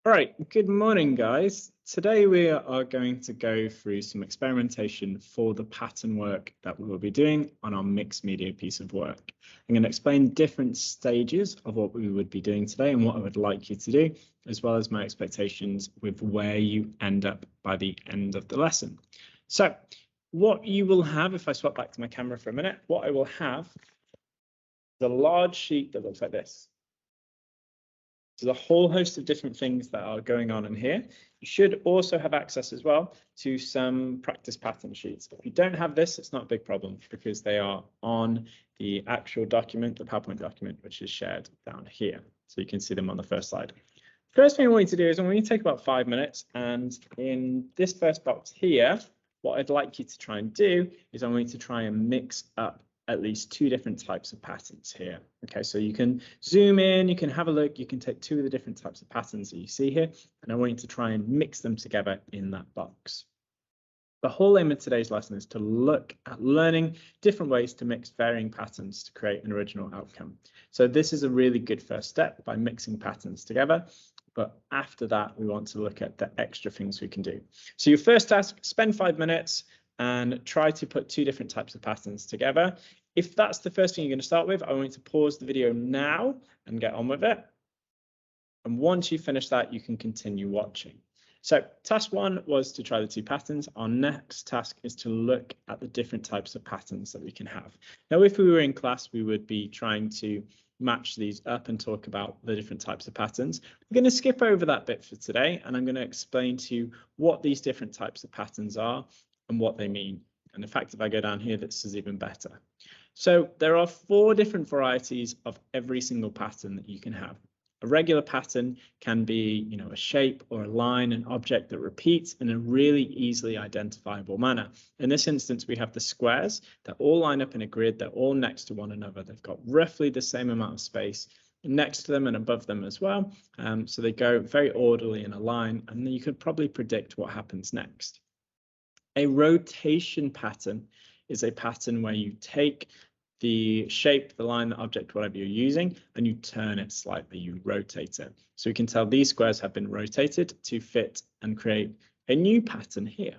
All right, good morning, guys. Today we are going to go through some experimentation for the pattern work that we will be doing on our mixed media piece of work. I'm going to explain different stages of what we would be doing today and what I would like you to do, as well as my expectations with where you end up by the end of the lesson. So what you will have, if I swap back to my camera for a minute, what I will have is a large sheet that looks like this. There's a whole host of different things that are going on in here. You should also have access as well to some practice pattern sheets. If you don't have this, it's not a big problem because they are on the actual document, the PowerPoint document, which is shared down here. So you can see them on the first slide. First thing I want you to do is I want you to take about 5 minutes, and in this first box here, what I'd like you to try and do is I want you to try and mix up at least 2 different types of patterns here. Okay, so you can zoom in, you can have a look, you can take 2 of the different types of patterns that you see here, and I want you to try and mix them together in that box. The whole aim of today's lesson is to look at learning different ways to mix varying patterns to create an original outcome. So this is a really good first step by mixing patterns together. But after that, we want to look at the extra things we can do. So your first task, spend 5 minutes and try to put 2 different types of patterns together. If that's the first thing you're going to start with, I want you to pause the video now and get on with it. And once you finish that, you can continue watching. So task 1 was to try the 2 patterns. Our next task is to look at the different types of patterns that we can have. Now, if we were in class, we would be trying to match these up and talk about the different types of patterns. We're going to skip over that bit for today, and I'm going to explain to you what these different types of patterns are and what they mean. And in fact, if I go down here, this is even better. So there are 4 different varieties of every single pattern that you can have. A regular pattern can be, a shape or a line, an object that repeats in a really easily identifiable manner. In this instance, we have the squares that all line up in a grid. They're all next to one another. They've got roughly the same amount of space next to them and above them as well. So they go very orderly in a line, and then you could probably predict what happens next. A rotation pattern is a pattern where you take the shape, the line, the object, whatever you're using, and you turn it slightly, you rotate it. So we can tell these squares have been rotated to fit and create a new pattern here.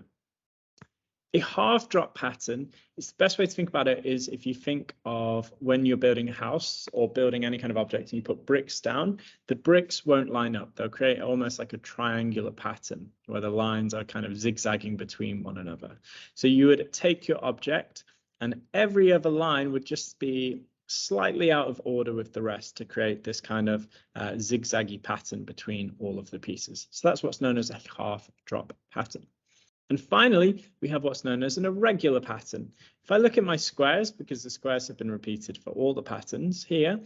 A half drop pattern is the best way to think about it is if you think of when you're building a house or building any kind of object and you put bricks down, the bricks won't line up. They'll create almost like a triangular pattern where the lines are kind of zigzagging between one another. So you would take your object and every other line would just be slightly out of order with the rest to create this kind of zigzaggy pattern between all of the pieces. So that's what's known as a half drop pattern. And finally, we have what's known as an irregular pattern. If I look at my squares, because the squares have been repeated for all the patterns here,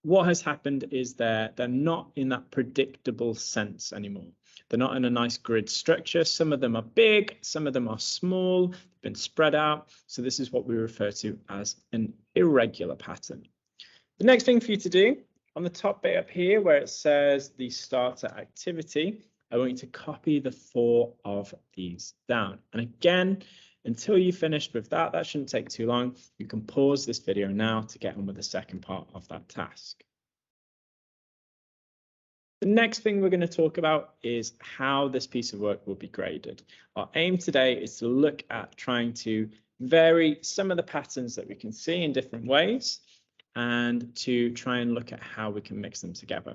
what has happened is they're not in that predictable sense anymore. They're not in a nice grid structure. Some of them are big, some of them are small, they've been spread out. So this is what we refer to as an irregular pattern. The next thing for you to do on the top bit up here where it says the starter activity, I want you to copy the 4 of these down. And again, until you've finished with that, that shouldn't take too long. You can pause this video now to get on with the second part of that task. The next thing we're going to talk about is how this piece of work will be graded. Our aim today is to look at trying to vary some of the patterns that we can see in different ways and to try and look at how we can mix them together.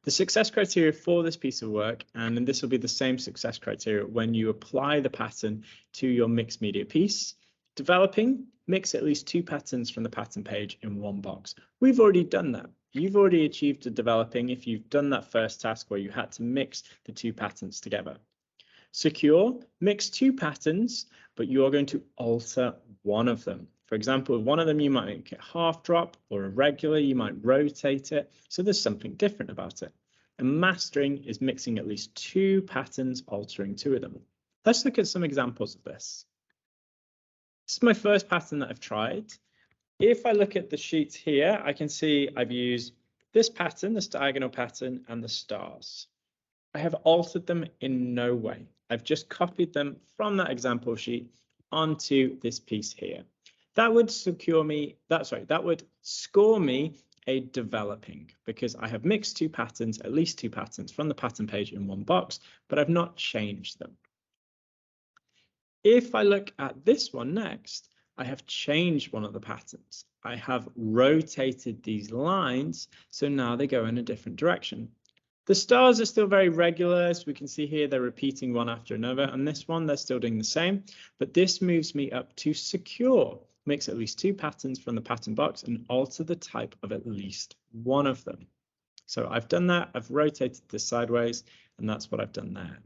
The success criteria for this piece of work, and this will be the same success criteria when you apply the pattern to your mixed media piece. Developing, mix at least 2 patterns from the pattern page in one box. We've already done that. You've already achieved the developing if you've done that first task where you had to mix the 2 patterns together. Secure, mix 2 patterns, but you are going to alter one of them. For example, one of them you might make it half drop or irregular, you might rotate it. So there's something different about it. And mastering is mixing at least 2 patterns, altering 2 of them. Let's look at some examples of this. This is my first pattern that I've tried. If I look at the sheets here, I can see I've used this pattern, this diagonal pattern, and the stars. I have altered them in no way. I've just copied them from that example sheet onto this piece here. That would score me a developing because I have mixed two patterns, at least two patterns from the pattern page in one box, but I've not changed them. If I look at this one next, I have changed one of the patterns. I have rotated these lines, so now they go in a different direction. The stars are still very regular, as we can see here, they're repeating one after another, and this one, they're still doing the same, but this moves me up to secure, mix at least two patterns from the pattern box and alter the type of at least one of them. So I've done that, I've rotated this sideways, and that's what I've done there.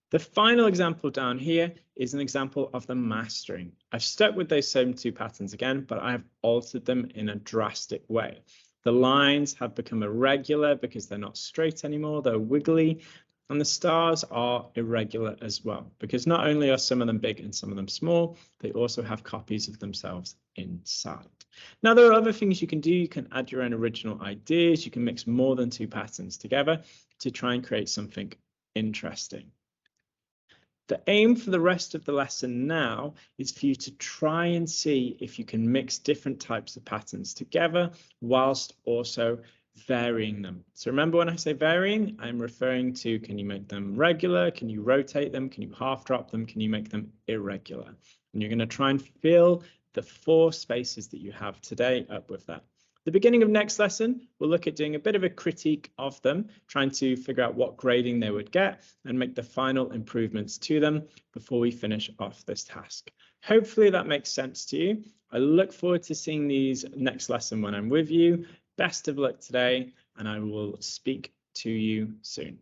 The final example down here is an example of the mastering. I've stuck with those same two patterns again, but I've altered them in a drastic way. The lines have become irregular because they're not straight anymore, they're wiggly, and the stars are irregular as well, because not only are some of them big and some of them small, they also have copies of themselves inside. Now, there are other things you can do. You can add your own original ideas. You can mix more than two patterns together to try and create something interesting. The aim for the rest of the lesson now is for you to try and see if you can mix different types of patterns together whilst also varying them. So remember, when I say varying, I'm referring to, can you make them regular? Can you rotate them? Can you half drop them? Can you make them irregular? And you're going to try and fill the 4 spaces that you have today up with that. The beginning of next lesson, we'll look at doing a bit of a critique of them, trying to figure out what grading they would get and make the final improvements to them before we finish off this task. Hopefully that makes sense to you. I look forward to seeing these next lesson when I'm with you. Best of luck today, and I will speak to you soon.